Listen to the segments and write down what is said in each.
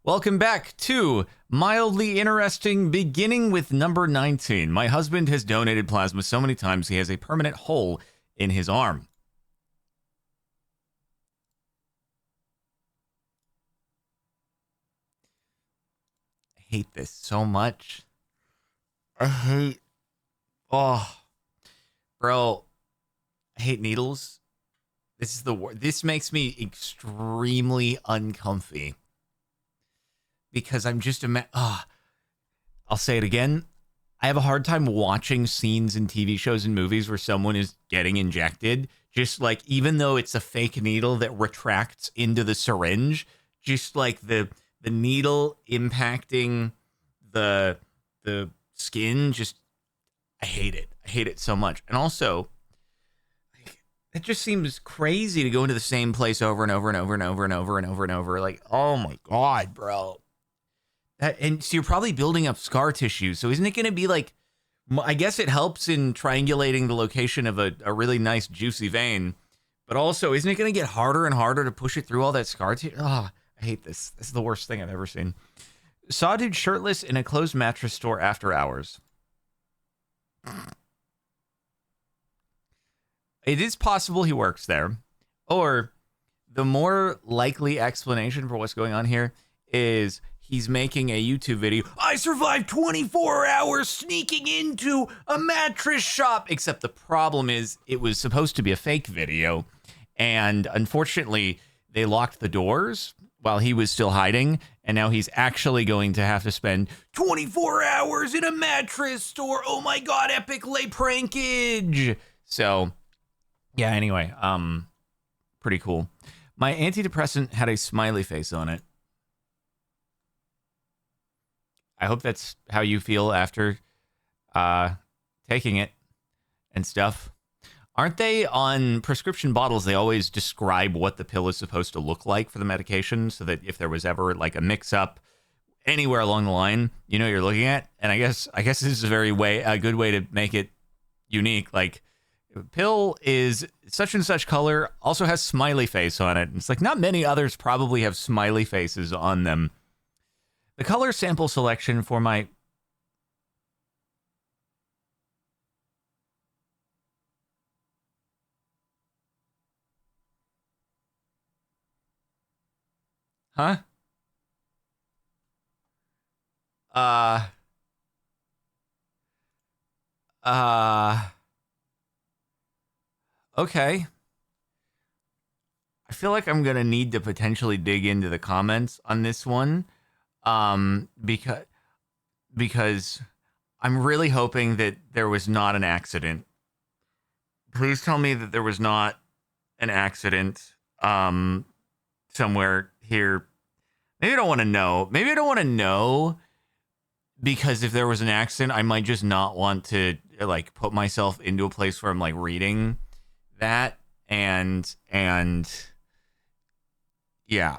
Welcome back to Mildly Interesting, beginning with number 19. My husband has donated plasma so many times he has a permanent hole in his arm. I hate this so much. Oh, bro, I hate needles. This is the worst. This makes me extremely uncomfy. Because I'm just I'll say it again. I have a hard time watching scenes in TV shows and movies where someone is getting injected. Just like, even though it's a fake needle that retracts into the syringe, just like the needle impacting the skin, just, I hate it. I hate it so much. And also, it just seems crazy to go into the same place over and over and over and over and over and over and over. Like, oh my God, bro. And so you're probably building up scar tissue. So isn't it going to be like, I guess it helps in triangulating the location of a really nice juicy vein, but also isn't it going to get harder and harder to push it through all that scar tissue? Oh, I hate this. This is the worst thing I've ever seen. Saw dude shirtless in a closed mattress store after hours. It is possible he works there. Or the more likely explanation for what's going on here is he's making a YouTube video. I survived 24 hours sneaking into a mattress shop. Except the problem is it was supposed to be a fake video. And unfortunately, they locked the doors while he was still hiding. And now he's actually going to have to spend 24 hours in a mattress store. Oh my God, epic lay prankage. So, yeah, anyway, pretty cool. My antidepressant had a smiley face on it. I hope that's how you feel after taking it and stuff. Aren't they on prescription bottles? They always describe what the pill is supposed to look like for the medication so that if there was ever like a mix up anywhere along the line, you know what you're looking at. And I guess this is a good way to make it unique. Like, pill is such and such color, also has smiley face on it. It's like not many others probably have smiley faces on them. The color sample selection for my... Huh? Okay. I feel like I'm going to need to potentially dig into the comments on this one. Because I'm really hoping that there was not an accident. Please tell me that there was not an accident somewhere here. Maybe I don't want to know. Maybe I don't want to know because if there was an accident, I might just not want to like put myself into a place where I'm like reading that and yeah.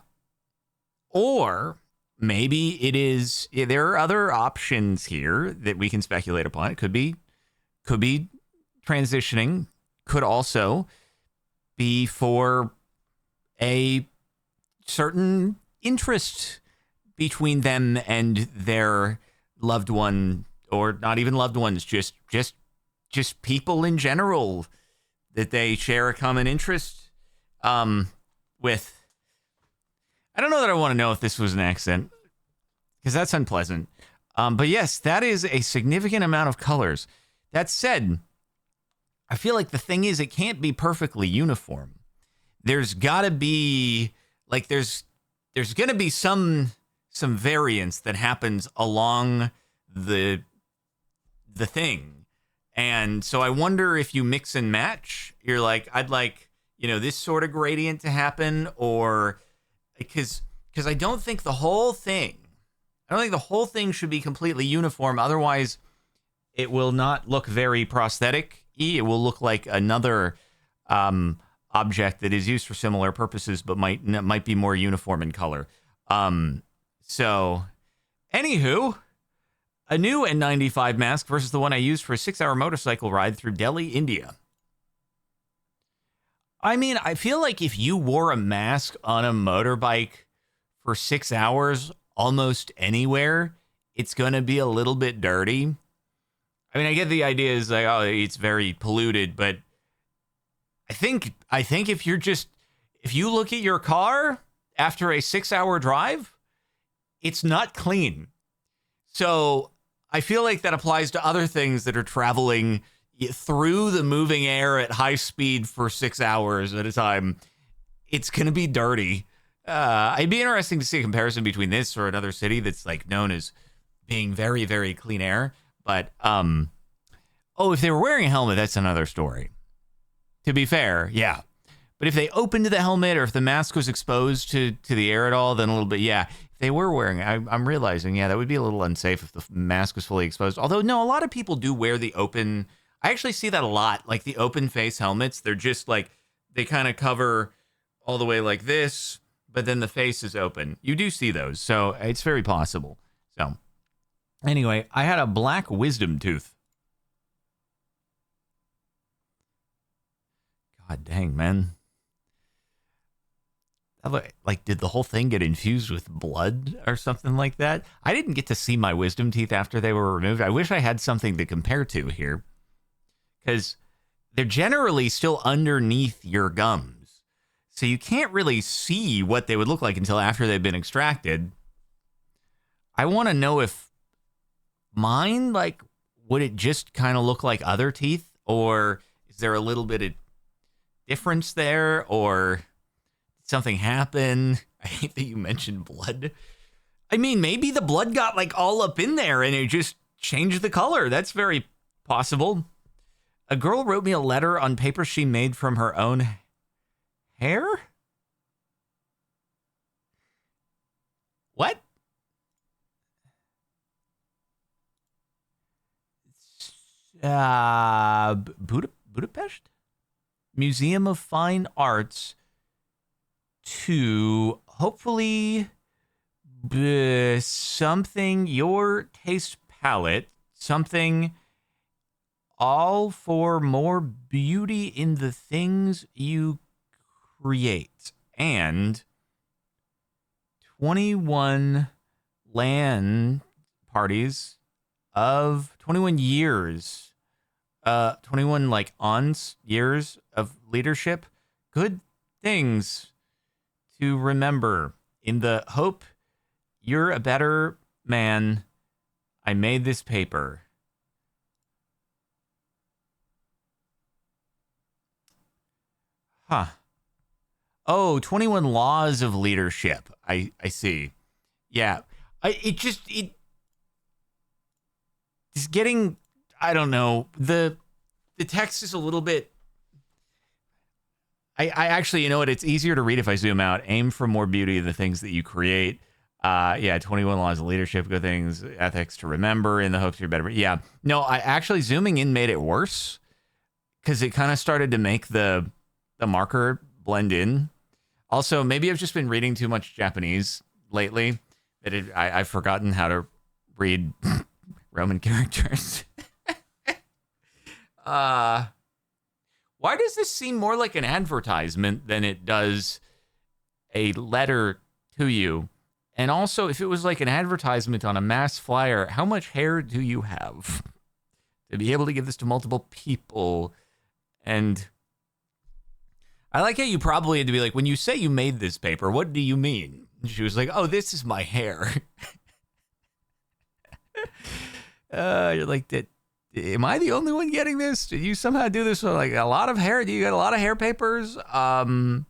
Or maybe it is, there are other options here that we can speculate upon. It could be transitioning, could also be for a certain interest between them and their loved one, or not even loved ones, just people in general that they share a common interest with. I don't know that I want to know if this was an accident, because that's unpleasant. But yes, that is a significant amount of colors. That said, I feel like the thing is it can't be perfectly uniform. There's got to be, like, there's going to be some variance that happens along the thing. And so I wonder if you mix and match, you're like, I'd like, this sort of gradient to happen, or... Because I don't think the whole thing should be completely uniform. Otherwise, it will not look very prosthetic-y. It will look like another object that is used for similar purposes, but might be more uniform in color. So, anywho, a new N95 mask versus the one I used for a 6-hour motorcycle ride through Delhi, India. I mean, I feel like if you wore a mask on a motorbike for 6 hours, almost anywhere, it's going to be a little bit dirty. I mean, I get the idea is like, oh, it's very polluted, but I think if you look at your car after a 6-hour drive, it's not clean. So I feel like that applies to other things that are traveling through the moving air at high speed for 6 hours at a time. It's going to be dirty. It'd be interesting to see a comparison between this or another city that's like known as being very, very clean air. But, if they were wearing a helmet, that's another story. To be fair, yeah. But if they opened the helmet or if the mask was exposed to the air at all, then a little bit, yeah. If they were wearing it, I'm realizing, yeah, that would be a little unsafe if the mask was fully exposed. Although, no, a lot of people do wear the open. I actually see that a lot. Like the open face helmets, they're just like, they kind of cover all the way like this, but then the face is open. You do see those, so it's very possible. So, anyway, I had a black wisdom tooth. God dang, man. Like, did the whole thing get infused with blood or something like that? I didn't get to see my wisdom teeth after they were removed. I wish I had something to compare to here, because they're generally still underneath your gums. So you can't really see what they would look like until after they've been extracted. I want to know if mine, like, would it just kind of look like other teeth? Or is there a little bit of difference there? Or did something happen? I hate that you mentioned blood. I mean, maybe the blood got, like, all up in there and it just changed the color. That's very possible. A girl wrote me a letter on paper she made from her own hair? What? Budapest? Museum of Fine Arts to hopefully something your taste palette, something all for more beauty in the things you create, and 21 LAN parties of 21 years, 21 like years of leadership. Good things to remember. In the hope you're a better man, I made this paper. Huh. Oh, 21 laws of leadership. I see. Yeah. It's getting, I don't know. The text is a little bit, I actually, you know what? It's easier to read if I zoom out. Aim for more beauty in the things that you create. 21 laws of leadership, good things, ethics to remember in the hopes you're better. Yeah. No, I actually zooming in made it worse because it kind of started to make the marker blend in. Also, maybe I've just been reading too much Japanese lately that I've forgotten how to read Roman characters. Why does this seem more like an advertisement than it does a letter to you? And also, if it was like an advertisement on a mass flyer, how much hair do you have to be able to give this to multiple people? And I like how you probably had to be like, when you say you made this paper, what do you mean? And she was like, oh, this is my hair. You're like, am I the only one getting this? Did you somehow do this with like a lot of hair? Do you got a lot of hair papers? Doesn't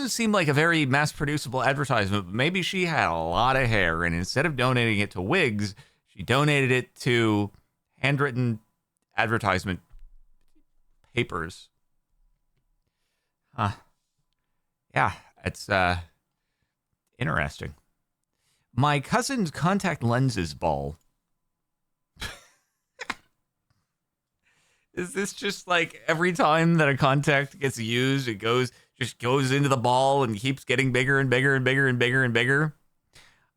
seem like a very mass-producible advertisement, but maybe she had a lot of hair, and instead of donating it to wigs, she donated it to handwritten advertisement papers. Yeah, it's interesting. My cousin's contact lenses ball. Is this just like every time that a contact gets used, it just goes into the ball and keeps getting bigger and bigger and bigger and bigger and bigger?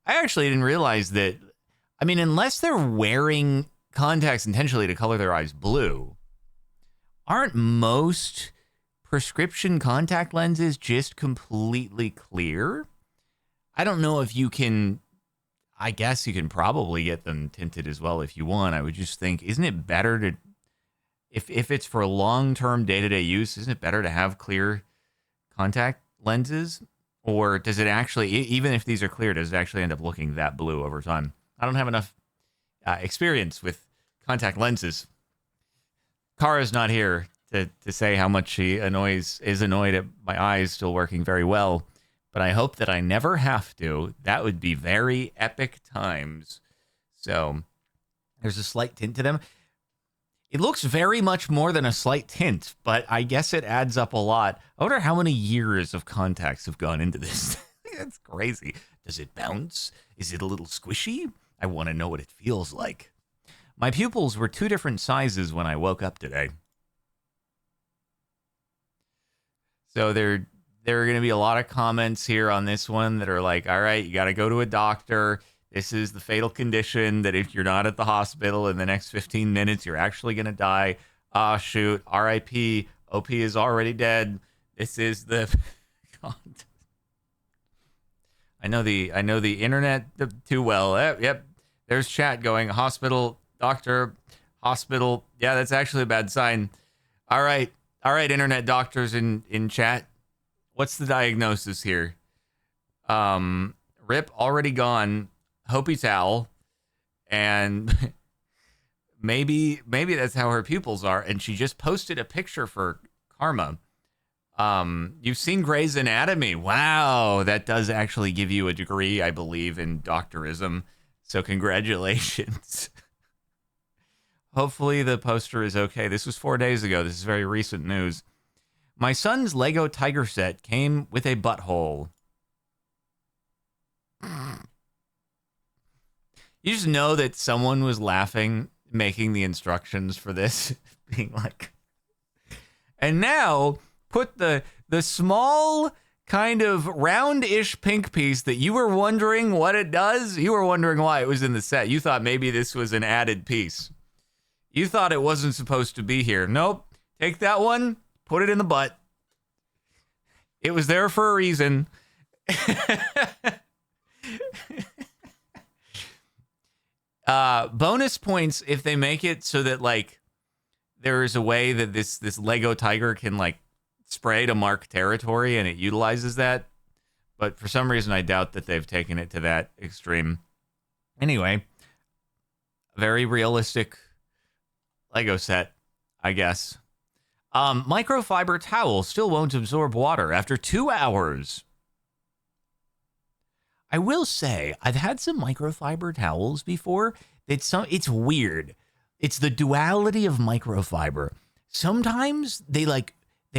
I actually didn't realize that. I mean, unless they're wearing contacts intentionally to color their eyes blue, aren't most prescription contact lenses just completely clear? I don't know if you can. I guess you can probably get them tinted as well if you want. I would just think, isn't it better to, if it's for long-term day-to-day use, isn't it better to have clear contact lenses? Or does it actually, even if these are clear, does it actually end up looking that blue over time? I don't have enough experience with contact lenses. Kara's not here to say how much she is annoyed at my eyes still working very well. But I hope that I never have to. That would be very epic times. So there's a slight tint to them. It looks very much more than a slight tint, but I guess it adds up a lot. I wonder how many years of contacts have gone into this. That's crazy. Does it bounce? Is it a little squishy? I want to know what it feels like. My pupils were 2 different sizes when I woke up today. So there are going to be a lot of comments here on this one that are like, all right, you got to go to a doctor. This is the fatal condition that if you're not at the hospital in the next 15 minutes, you're actually going to die. Ah, shoot. RIP. OP is already dead. This is the... God. I know the internet too well. Yep. There's chat going, hospital, doctor, hospital. Yeah, that's actually a bad sign. All right, internet doctors in chat. What's the diagnosis here? Rip, already gone. Hope he's Al. And maybe that's how her pupils are. And she just posted a picture for Karma. You've seen Grey's Anatomy. Wow, that does actually give you a degree, I believe, in doctorism. So congratulations. Hopefully the poster is okay. This was 4 days ago. This is very recent news. My son's Lego Tiger set came with a butthole. You just know that someone was laughing, making the instructions for this, being like... And now, put the small, kind of round-ish pink piece that you were wondering what it does. You were wondering why it was in the set. You thought maybe this was an added piece. You thought it wasn't supposed to be here. Nope. Take that one, put it in the butt. It was there for a reason. Bonus points if they make it so that, like, there is a way that this Lego Tiger can, like, spray to mark territory and it utilizes that. But for some reason, I doubt that they've taken it to that extreme. Anyway, very realistic Lego set, I guess. Microfiber towel still won't absorb water after 2 hours. I will say, I've had some microfiber towels before. It's weird. It's the duality of microfiber. Sometimes they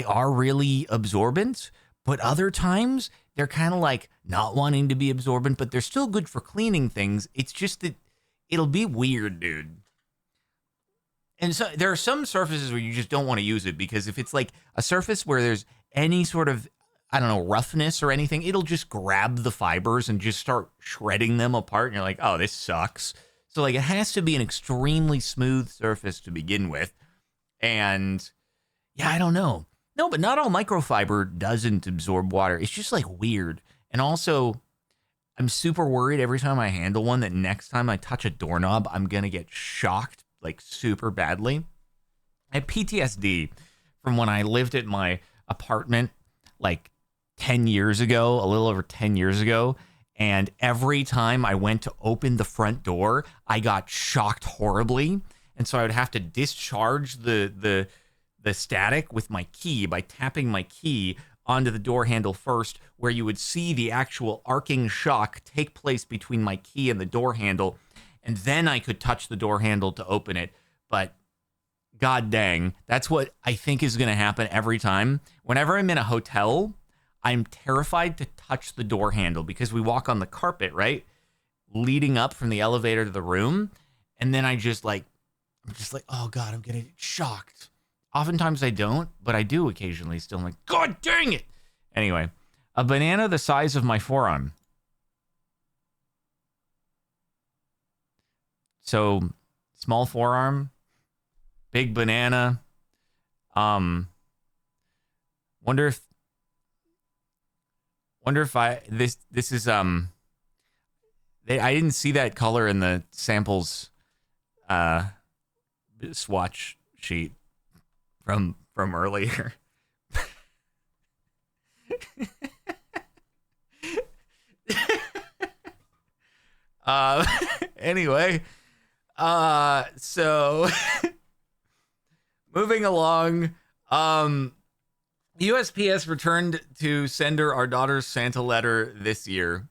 are really absorbent, but other times they're kind of like not wanting to be absorbent, but they're still good for cleaning things. It's just that it'll be weird, dude. And so there are some surfaces where you just don't want to use it because if it's like a surface where there's any sort of, I don't know, roughness or anything, it'll just grab the fibers and just start shredding them apart. And you're like, oh, this sucks. So like it has to be an extremely smooth surface to begin with. And yeah, I don't know. No, but not all microfiber doesn't absorb water. It's just like weird. And also, I'm super worried every time I handle one that next time I touch a doorknob, I'm going to get shocked like super badly. I have PTSD from when I lived at my apartment like 10 years ago, a little over 10 years ago. And every time I went to open the front door, I got shocked horribly. And so I would have to discharge the static with my key by tapping my key onto the door handle first, where you would see the actual arcing shock take place between my key and the door handle. And then I could touch the door handle to open it. But god dang, that's what I think is going to happen every time. Whenever I'm in a hotel, I'm terrified to touch the door handle because we walk on the carpet, right? Leading up from the elevator to the room. And then I'm just like, oh God, I'm going to get shocked. Oftentimes I don't, but I do occasionally still. I'm like, God dang it. Anyway, a banana the size of my forearm. So small forearm, big banana. Wonder Wonder if this is I didn't see that color in the samples swatch sheet from earlier. Anyway, so moving along, USPS returned to sender our daughter's Santa letter this year.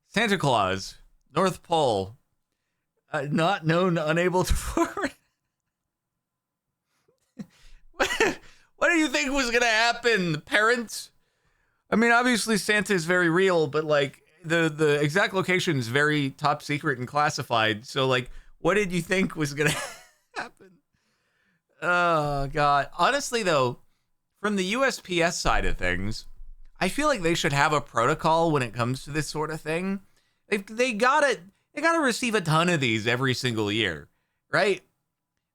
Santa Claus, North Pole, not known, unable to forward. What do you think was going to happen, parents? I mean, obviously Santa is very real, but like the exact location is very top secret and classified. So like, what did you think was going to happen? Oh, God. Honestly, though, from the USPS side of things, I feel like they should have a protocol when it comes to this sort of thing. They gotta receive a ton of these every single year, right?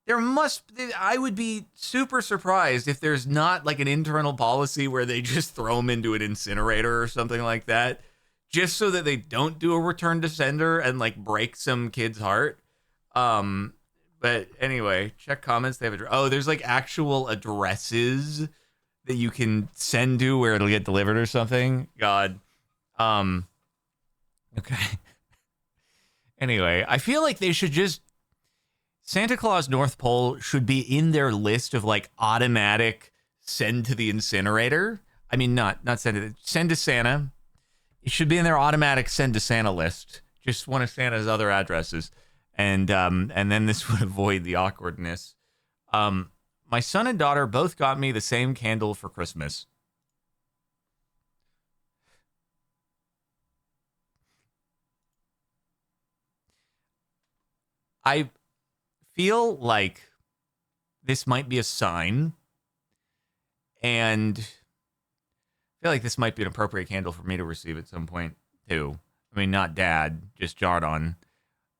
I would be super surprised if there's not like an internal policy where they just throw them into an incinerator or something like that, just so that they don't do a return to sender and like break some kid's heart. But anyway, check comments. They have there's like actual addresses that you can send to where it'll get delivered or something. God. Okay. Anyway, I feel like they should just Santa Claus North Pole should be in their list of like automatic send to the incinerator. I mean, not send to Santa. It should be in their automatic send to Santa list. Just one of Santa's other addresses. And then this would avoid the awkwardness. My son and daughter both got me the same candle for Christmas. I feel like this might be a sign, and I feel like this might be an appropriate candle for me to receive at some point too. I mean, not Dad, just Jardon.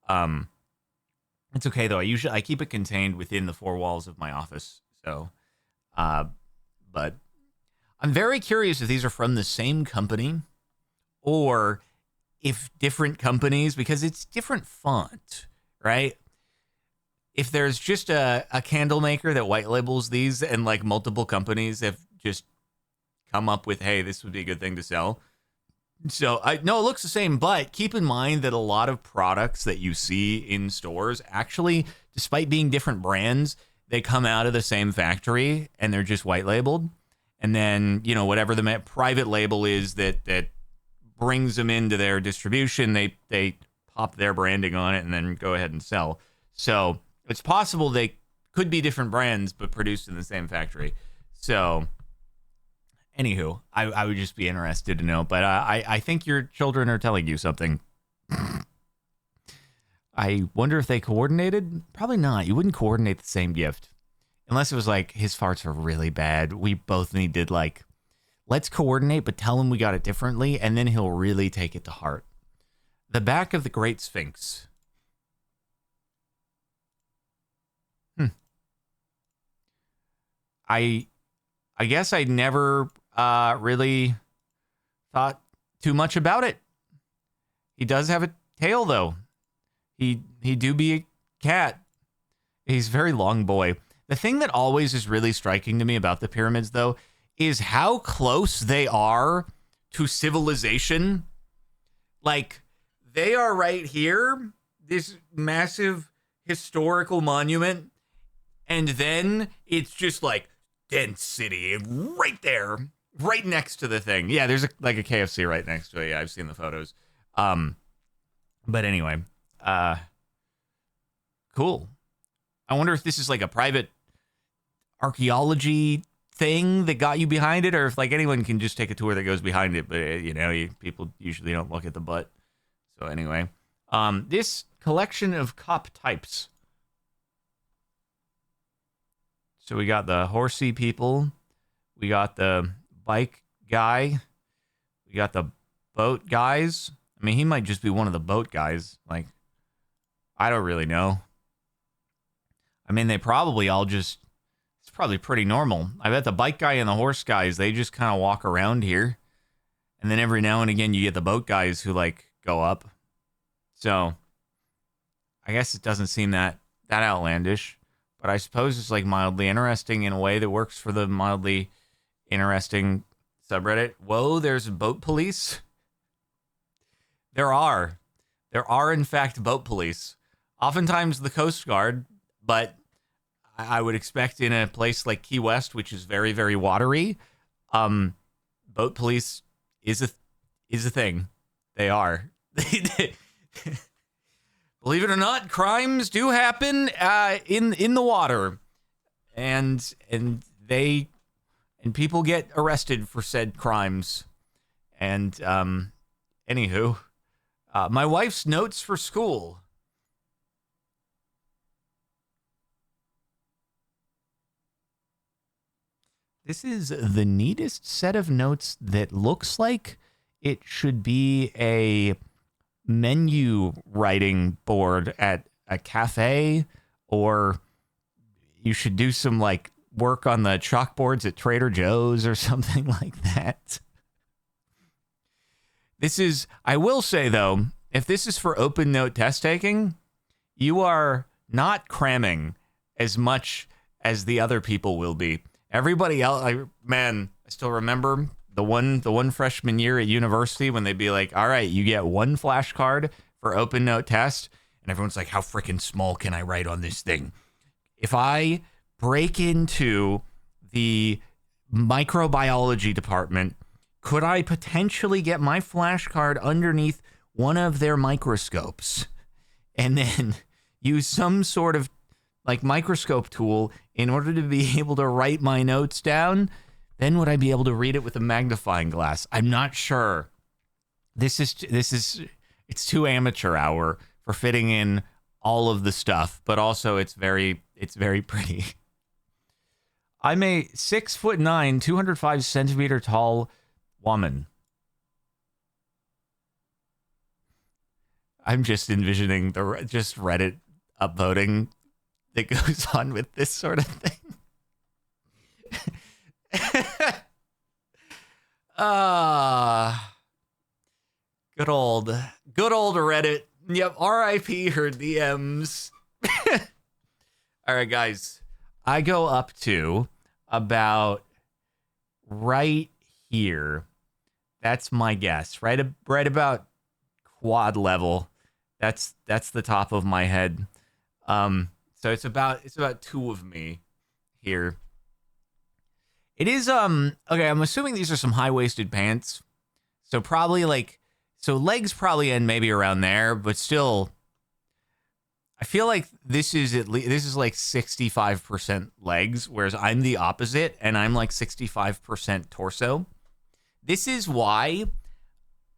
It's okay though. I keep it contained within the four walls of my office. So, but I'm very curious if these are from the same company or if different companies, because it's different font, right? If there's just a candle maker that white labels these and like multiple companies have just come up with, hey, this would be a good thing to sell. So it looks the same, but keep in mind that a lot of products that you see in stores actually, despite being different brands, they come out of the same factory and they're just white labeled. And then, whatever the private label is that brings them into their distribution, they pop their branding on it and then go ahead and sell. So it's possible they could be different brands, but produced in the same factory. So, anywho, I would just be interested to know. But I think your children are telling you something. I wonder if they coordinated. Probably not. You wouldn't coordinate the same gift. Unless it was like, his farts are really bad. We both needed like, let's coordinate, but tell him we got it differently. And then he'll really take it to heart. The back of the Great Sphinx. I guess I never really thought too much about it. He does have a tail, though. He do be a cat. He's a very long boy. The thing that always is really striking to me about the pyramids, though, is how close they are to civilization. Like, they are right here, this massive historical monument, and then it's just like dense city right there, right next to the thing. Yeah, there's a KFC right next to it. Yeah, I've seen the photos. But anyway, cool. I wonder if this is like a private archaeology thing that got you behind it, or if like anyone can just take a tour that goes behind it. But people usually don't look at the butt. So anyway, this collection of cop types. So we got the horsey people, we got the bike guy, we got the boat guys. I mean, he might just be one of the boat guys. Like, I don't really know. I mean, they probably all just, it's probably pretty normal. I bet the bike guy and the horse guys, they just kind of walk around here. And then every now and again, you get the boat guys who like go up. So I guess it doesn't seem that outlandish, but I suppose it's like mildly interesting in a way that works for the mildly interesting subreddit. Whoa, there's boat police. There are in fact boat police. Oftentimes the Coast Guard, but I would expect in a place like Key West, which is very, very watery, boat police is a thing. They are. Believe it or not, crimes do happen in the water, and people get arrested for said crimes. And anywho, my wife's notes for school. This is the neatest set of notes that looks like it should be a menu writing board at a cafe, or you should do some like work on the chalkboards at Trader Joe's or something like that. This is, I will say though, if this is for open note test taking, you are not cramming as much as the other people will be. Everybody else, I still remember the one freshman year at university when they'd be like, all right, you get one flashcard for open note test. And everyone's like, how freaking small can I write on this thing? If I break into the microbiology department, could I potentially get my flashcard underneath one of their microscopes and then use some sort of like microscope tool in order to be able to write my notes down? Then would I be able to read it with a magnifying glass? I'm not sure. This is it's too amateur hour for fitting in all of the stuff, but also it's very pretty. I'm a 6'9", 205 centimeter tall woman. I'm just envisioning just Reddit upvoting that goes on with this sort of thing. Good old Reddit. Yep, R.I.P. her DMs. All right, guys. I go up to about right here. That's my guess. Right about quad level. That's the top of my head. So it's about two of me here. It is okay, I'm assuming these are some high-waisted pants. So probably legs probably end maybe around there, but still I feel like this is like 65% legs, whereas I'm the opposite and I'm like 65% torso. This is why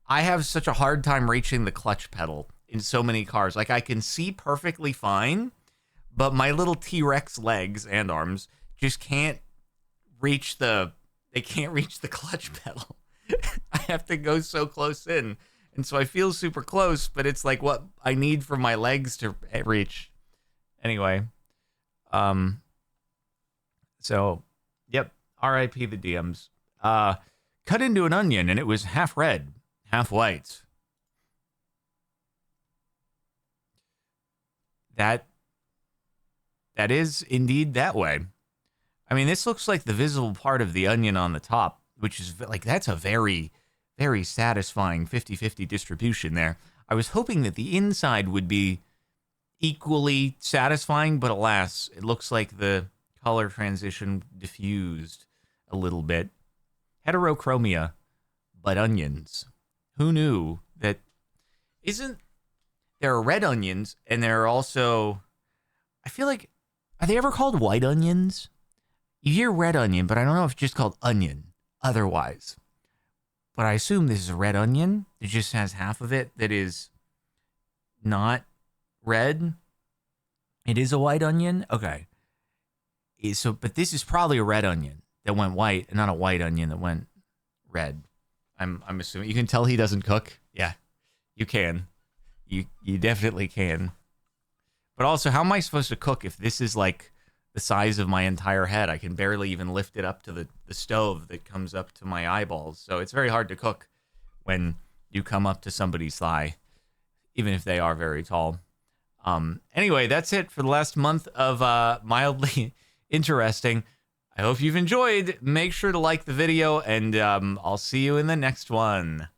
I have such a hard time reaching the clutch pedal in so many cars. Like I can see perfectly fine, but my little T-Rex legs and arms just can't reach the clutch pedal. I have to go so close in. And so I feel super close, but it's like what I need for my legs to reach. Anyway. So, yep. R.I.P. the DMs. Cut into an onion and it was half red, half white. That is indeed that way. I mean, this looks like the visible part of the onion on the top, which is like, that's a very, very satisfying 50-50 distribution there. I was hoping that the inside would be equally satisfying, but alas, it looks like the color transition diffused a little bit. Heterochromia, but onions. Who knew that? There are red onions, and there are also, I feel like, are they ever called white onions? You hear red onion, but I don't know if it's just called onion otherwise. But I assume this is a red onion. It just has half of it that is not red. It is a white onion? Okay. But this is probably a red onion that went white, and not a white onion that went red. I'm assuming. You can tell he doesn't cook? Yeah, you can. You definitely can. But also, how am I supposed to cook if this is like the size of my entire head? I can barely even lift it up to the stove that comes up to my eyeballs. So it's very hard to cook when you come up to somebody's thigh, even if they are very tall. Anyway, that's it for the last month of Mildly Interesting. I hope you've enjoyed. Make sure to like the video, and I'll see you in the next one.